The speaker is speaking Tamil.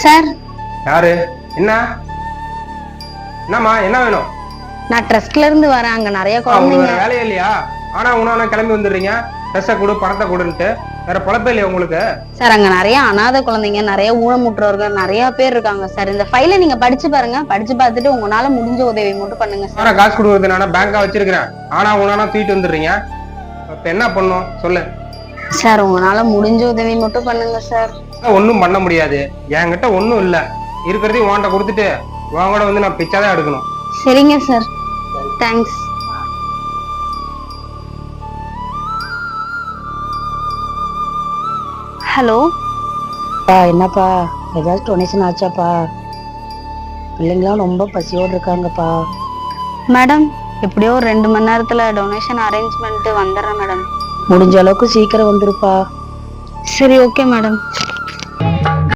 சார். யாரு? என்ன என்னம்மா, என்ன வேணும்? நான் ட்ரஸ்ட்ல இருந்து வரேன். அங்க நிறைய குழந்தைங்க. வேலையே இல்லையா? ஆனா உனா கிளம்பி வந்துடுறீங்க. ட்ரெஸ்ஸை கொடு, பணத்தை கொடுன்ட்டு. வேற பொழப்பே இல்லையா உங்களுக்கு? சார், அங்க நிறைய அனாதை குழந்தைங்க, நிறைய ஊனமுற்றவர்கள் நிறைய பேர் இருக்காங்க சார். இந்த ஃபைலை நீங்க படிச்சு பாருங்க. படிச்சு பார்த்துட்டு உங்களால முடிஞ்ச உதவி மட்டும் பண்ணுங்க சார். காசு கொடுக்குறது நானா பேங்கா வச்சிருக்கிறேன். ஆனா உனா தூக்கிட்டு வந்துடுறீங்க. இப்ப என்ன பண்ணும் சொல்லு சார். உங்களால முடிஞ்ச உதவி மட்டும் பண்ணுங்க சார். ஒன்னும் பண்ண முடியாது. என்கிட்ட ஒன்னும் இல்ல. இருக்கிறதையும் வாண்ட கொடுத்துட்டு வாங்கட வந்து நான் பிச்சாதான் எடுக்கணும். சரிங்க சார். தேங்க்ஸ். ஹலோ. என்னப்பா, ஏதாவது டொனேஷன் ஆச்சாப்பா? பிள்ளைங்களாம் ரொம்ப பசியோடு இருக்காங்கப்பா. மேடம், எப்படியோ 2 மணி நேரத்துல டொனேஷன் அரேஞ்ச்மெண்ட் வந்துடுறேன் மேடம். முடிஞ்ச அளவுக்கு சீக்கிரம் வந்துருப்பா. சரி, ஓகே மேடம்.